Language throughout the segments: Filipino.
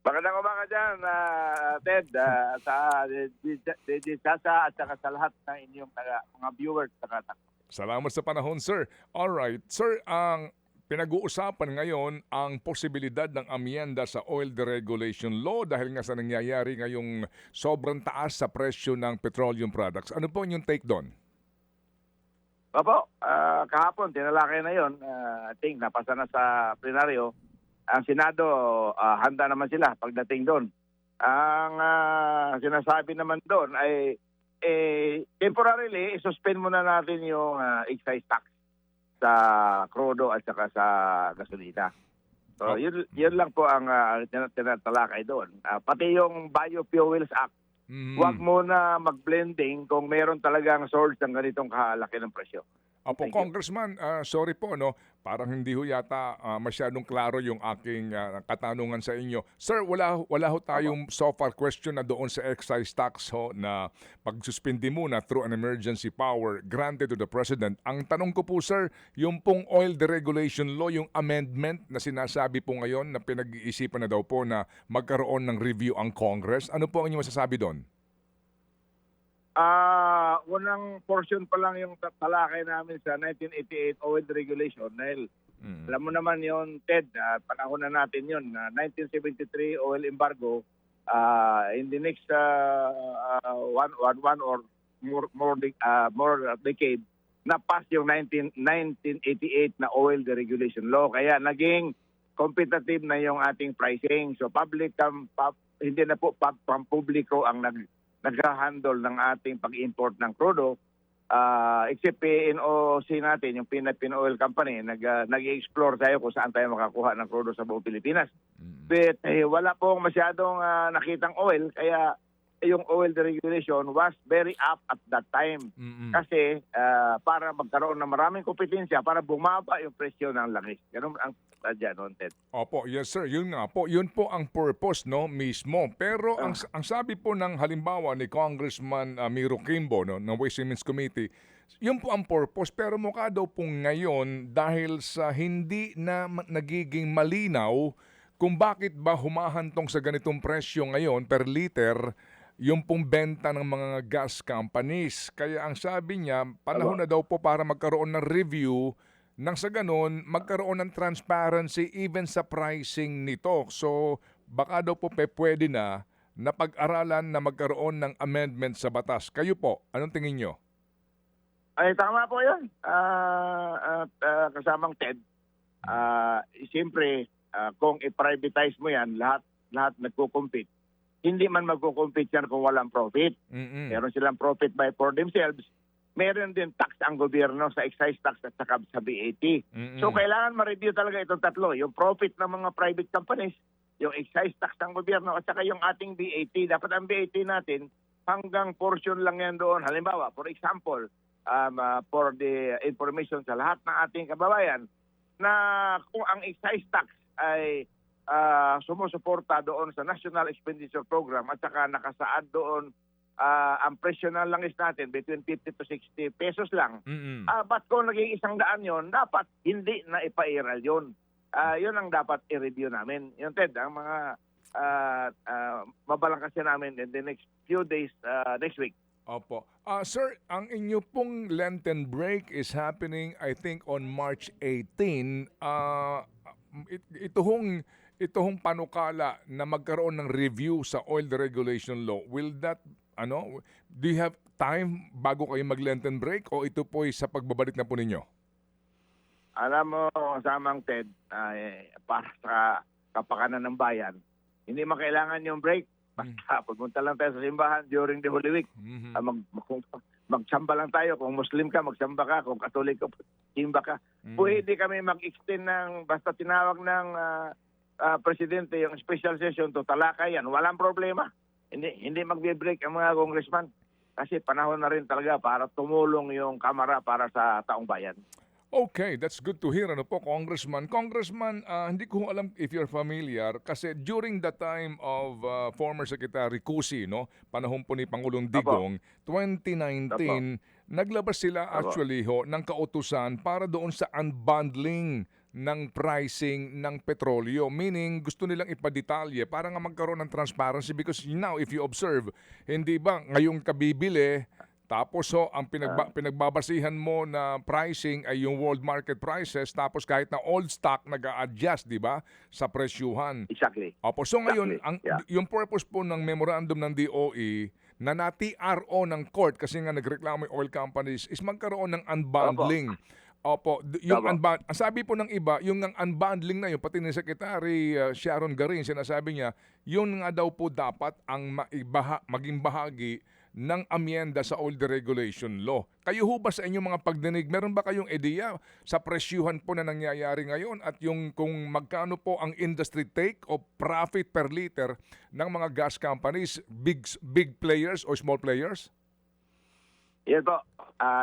Magandang umaga dyan, Ted, sa DJ Sasa at saka sa lahat ng inyong mga viewers. Salamat sa panahon, sir. Alright, sir, ang pinag-uusapan ngayon ang posibilidad ng amyenda sa Oil Deregulation Law dahil nga sa nangyayari ngayong sobrang taas sa presyo ng petroleum products. Ano po yung take doon? Opo, kahapon, tinalakay na yon. I think napasa na sa plenaryo. Ang Senado, handa naman sila pagdating doon. Ang sinasabi naman doon ay temporarily, suspend muna natin yung excise tax sa krudo at saka sa gasolina. So, yun lang po ang tinatalakay doon. Pati yung Biofuels Act, huwag muna mag-blending kung meron talagang source ng ganitong kalaki ng presyo. Opo, Congressman, sorry po, no? Parang hindi ho yata masyadong klaro yung aking katanungan sa inyo. Sir, wala ho tayong so far question na doon sa excise tax ho na pagsuspindi muna through an emergency power granted to the President. Ang tanong ko po, sir, yung pong oil deregulation law, yung amendment na sinasabi po ngayon na pinag-iisipan na daw po na magkaroon ng review ang Congress, ano po ang inyong masasabi doon? Unang portion pa lang yung talakay namin sa 1988 oil regulation dahil alam mo naman yon, Ted, panahon na natin yon, 1973 oil embargo, in the next one or more decade na-pass yung 1988 na oil deregulation law, kaya naging competitive na yung ating pricing. So hindi na po pampubliko ang nag-handle ng ating pag-import ng crudo, except PNOC natin, yung Philippine Oil Company, nag-explore tayo kung saan tayo makakuha ng crudo sa buong Pilipinas. But wala pong masyadong nakitang oil, kaya yung oil deregulation was very up at that time. Kasi para magkaroon ng maraming kompetensya, para bumaba yung presyo ng langis. Ganun ang sadya noon, Ted. Opo, yes sir, yun nga po. Yun po ang purpose, no, mismo. Pero ang sabi po ng halimbawa ni Congressman Miro Kimbo, no, ng Ways and Means Committee, yun po ang purpose. Pero mukha daw po ngayon dahil sa hindi na nagiging malinaw kung bakit ba humahantong sa ganitong presyo ngayon per liter yung pong benta ng mga gas companies. Kaya ang sabi niya, panahon na daw po para magkaroon ng review nang sa ganun, magkaroon ng transparency even sa pricing nito. So, baka daw po pwede na pag-aralan na magkaroon ng amendment sa batas. Kayo po, anong tingin nyo? Ay, tama po yun. Kasamang Ted, siyempre, kung i-privatize mo yan, lahat nagko-compete. Hindi man magko-compete yan kung walang profit. Meron silang profit for themselves. Meron din tax ang gobyerno sa excise tax at saka sa VAT. So kailangan ma-review talaga itong tatlo. Yung profit ng mga private companies, yung excise tax ng gobyerno at saka yung ating VAT. Dapat ang VAT natin hanggang portion lang yan doon. Halimbawa, for example, for the information sa lahat ng ating kababayan, na kung ang excise tax ay sumusuporta doon sa National Expenditure Program at saka nakasaad doon ang presyo ng langis natin between 50 to 60 pesos lang. But kung naging 100 yon, dapat hindi na ipairal yun. Yun ang dapat i-review namin. Yun, Ted, ang mga mabalangkasya namin in the next few days, next week. Opo. Sir, ang inyo pong Lenten break is happening, I think, on March 18. Ito hong panukala na magkaroon ng review sa oil deregulation law, will that, do you have time bago kayo mag-Lenten break o ito po ay sa pagbabalik na po ninyo? Alam mo, Samang Ted, para sa kapakanan ng bayan, hindi makailangan yung break. Basta pumunta lang tayo sa simbahan during the Holy Week. Magsamba lang tayo. Kung Muslim ka, magsamba ka. Kung Katolik ka, simba ka. Pwede kami mag-extend ng, basta tinawag ng Presidente yung special session to talakay yan. Walang problema. Hindi magbe-break ang mga congressman. Kasi panahon na rin talaga para tumulong yung Kamara para sa taong bayan. Okay, that's good to hear. Ano po, Congressman? Congressman, hindi ko alam if you're familiar kasi during the time of former Secretary Cusi, no, panahon po ni Pangulong Digong, 2019, naglabas sila actually ng kautusan para doon sa unbundling ng pricing ng petrolyo. Meaning, gusto nilang ipadetalye para nga magkaroon ng transparency because now, if you observe, hindi ba ngayong kabibili, tapos ang pinagbabasihan mo na pricing ay yung world market prices, tapos kahit na old stock nag-a-adjust, di ba, sa presyuhan. Exactly. Opo, so ngayon, Exactly. yung purpose po ng memorandum ng DOE na na-TRO ng court kasi nga nagreklamo yung oil companies is magkaroon ng unbundling. Opo, yung ang sabi po ng iba, yung unbundling na yun, pati ni Secretary Sharon Garin, sinasabi niya, yun nga daw po dapat ang maging bahagi ng amyenda sa oil deregulation law. Kayo ho ba sa inyong mga pagdinig, meron ba kayong ideya sa presyuhan po na nangyayari ngayon at yung kung magkano po ang industry take o profit per liter ng mga gas companies, big players o small players? Yan po.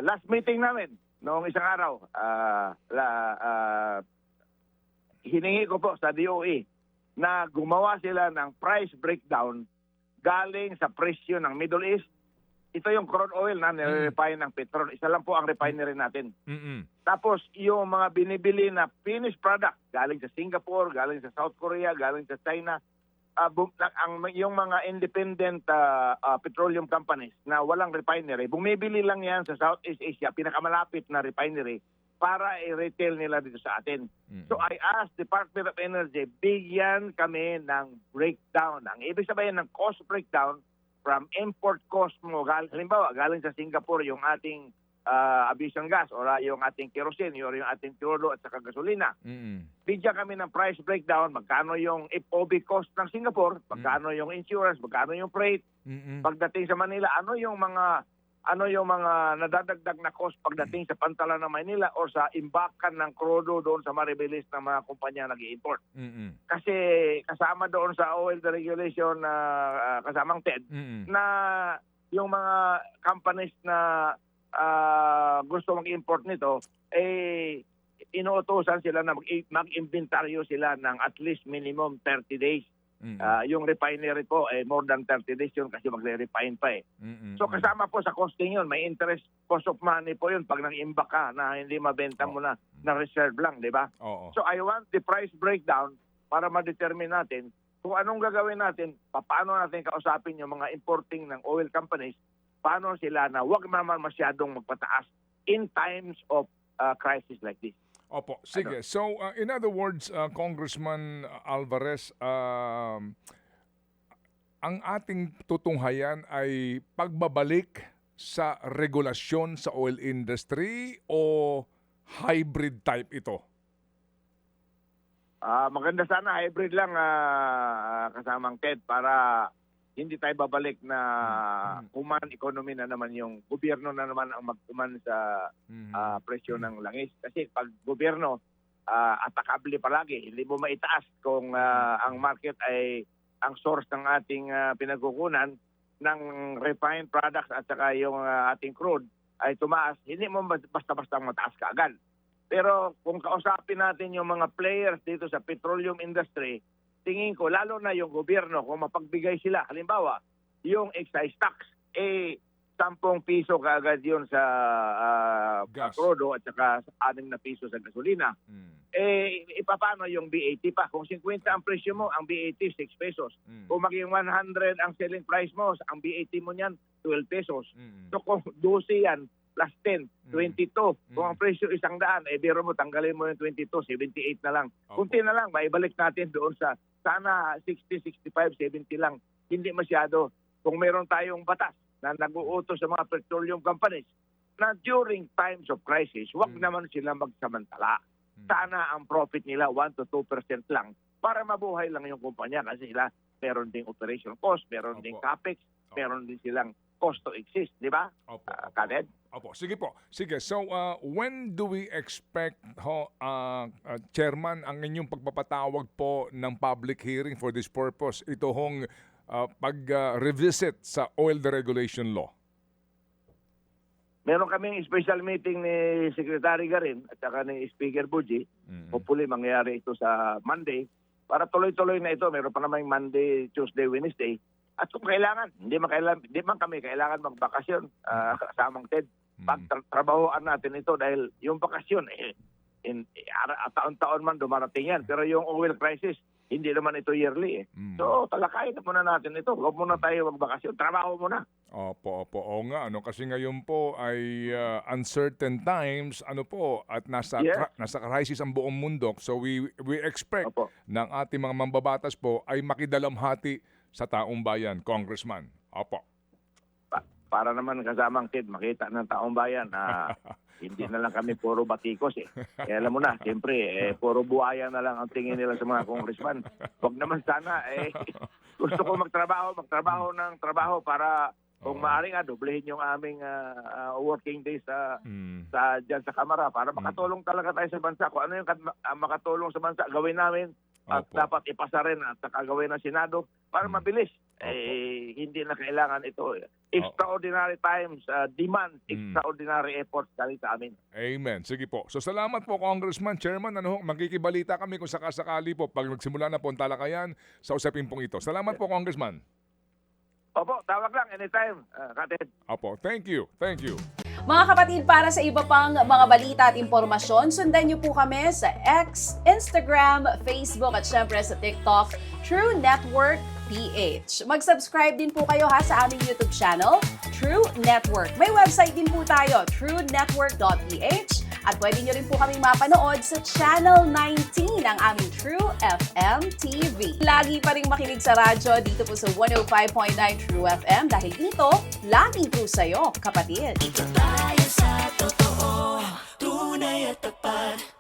Last meeting namin, noong isang araw, hiningi ko po sa DOE na gumawa sila ng price breakdown galing sa presyo ng Middle East. Ito yung crude oil na nire-refine ng petrol. Isa lang po ang refinery natin. Tapos yung mga binibili na finished product galing sa Singapore, galing sa South Korea, galing sa China, yung mga independent petroleum companies na walang refinery, bumibili lang yan sa Southeast Asia, pinakamalapit na refinery, para i-retail nila dito sa atin. So I asked Department of Energy, bigyan kami ng breakdown. Ang ibig sabihin ng cost breakdown from import cost mo, halimbawa galing sa Singapore yung ating aviation gas or yung ating kerosene or yung ating fuel at saka gasolina. Bigyan kami ng price breakdown, magkano yung FOB cost ng Singapore, magkano yung insurance, magkano yung freight. Pagdating sa Manila, ano yung mga nadadagdag na cost pagdating sa pantalan ng Manila o sa imbakan ng crudo doon sa maribilis ng mga kumpanya nag-i-import. Kasi kasama doon sa oil deregulation na kasamang TED na yung mga companies na gusto mag-import nito, inuutosan sila na mag-inventaryo sila ng at least minimum 30 days. Yung refinery po, more than 30 days yun kasi magre-refine pa eh. So kasama po sa costing yun, may interest cost of money po yun pag nang-imbak ka na hindi mabenta mo na reserve lang, di ba? So I want the price breakdown para ma-determine natin kung anong gagawin natin, paano natin kausapin yung mga importing ng oil companies, paano sila na wag naman masyadong magpataas in times of crisis like this. Opo, sige. So, in other words, Congressman Alvarez, ang ating tutunghayan ay pagbabalik sa regulasyon sa oil industry o hybrid type ito? Maganda sana hybrid lang, kasamang TED, para hindi tayo babalik na human economy na naman, yung gobyerno na naman ang magtuman sa presyo ng langis. Kasi pag gobyerno, atakable palagi. Hindi mo maitaas kung ang market ay ang source ng ating pinagkukunan ng refined products at saka yung ating crude ay tumaas. Hindi mo basta-basta mataas ka agad. Pero kung kausapin natin yung mga players dito sa petroleum industry, tingin ko, lalo na yung gobyerno, kung mapagbigay sila, halimbawa, yung excise tax, 10 piso kaagad yun sa crudo at saka 6 na piso sa gasolina. Paano yung BAT pa? Kung 50 ang presyo mo, ang BAT 6 pesos. Kung maging 100 ang selling price mo, ang BAT mo niyan, 12 pesos. So kung 12 yan, plus 10, 22. Kung ang presyo 100, biro mo, tanggalin mo yung 22, 78 na lang. Kunti na lang, maibalik natin doon sa sana 60, 65, 70 lang. Hindi masyado. Kung meron tayong batas na nag-uutos sa mga petroleum companies na during times of crisis, wag naman sila magsamantala. Sana ang profit nila 1 to 2% lang para mabuhay lang yung kumpanya kasi sila meron ding operation cost, meron ding capex, meron din silang cost to exist, di ba? Khaled? Opo, sige po. Sige, so when do we expect, Chairman, ang inyong pagpapatawag po ng public hearing for this purpose, ito hong pag-revisit sa oil deregulation law? Meron kaming special meeting ni Secretary Garin at saka ni Speaker Buji. Hopefully mangyayari ito sa Monday. Para tuloy-tuloy na ito, meron pa naman Monday, Tuesday, Wednesday. At kung kailangan, hindi man kami kailangan magbakasyon, kasamang TED. Pagtrabahoan natin ito dahil yung bakasyon, taon-taon man dumarating yan. Pero yung oil crisis, hindi naman ito yearly. So, talakayin na muna natin ito. Huwag muna tayo magbakasyon. Trabaho muna. Opo. Oo nga, kasi ngayon po ay uncertain times, at nasa nasa crisis ang buong mundo. So we expect ng ating mga mambabatas po ay makidalamhati sa taong bayan, Congressman. Opo. Para naman kasamang kid, makita ng taong bayan na hindi na lang kami puro batikos Kaya alam mo na, siyempre, puro buhaya na lang ang tingin nila sa mga congressman. Huwag naman sana, gusto ko magtrabaho ng trabaho para kung maaari nga, doblehin yung aming working days dyan sa Kamara para makatulong talaga tayo sa bansa. Kung ano yung makatulong sa bansa, gawin namin. At dapat ipasa rin at gawin ng Senado para mabilis. Hindi na kailangan ito. Extraordinary times, demand, extraordinary efforts galing sa amin. Amen. Sige po. So salamat po, Congressman, Chairman. Magkikibalita kami kung sakasakali po pag magsimula na po ang talakayan sa usapin pong ito. Salamat po, Congressman. Opo, tawag lang anytime, Katid. Opo, thank you. Mga kapatid, para sa iba pang mga balita at impormasyon, sundan niyo po kami sa X, Instagram, Facebook at syempre sa TikTok, True Network PH. Mag-subscribe din po kayo sa aming YouTube channel, True Network. May website din po tayo, truenetwork.ph, at pwede niyo rin po kaming mapanood sa Channel 19 ng aming True FM TV. Lagi pa rin makinig sa radyo dito po sa 105.9 True FM dahil dito, laging true sa'yo, kapatid. Dito tayo sa totoo, tunay at tapat.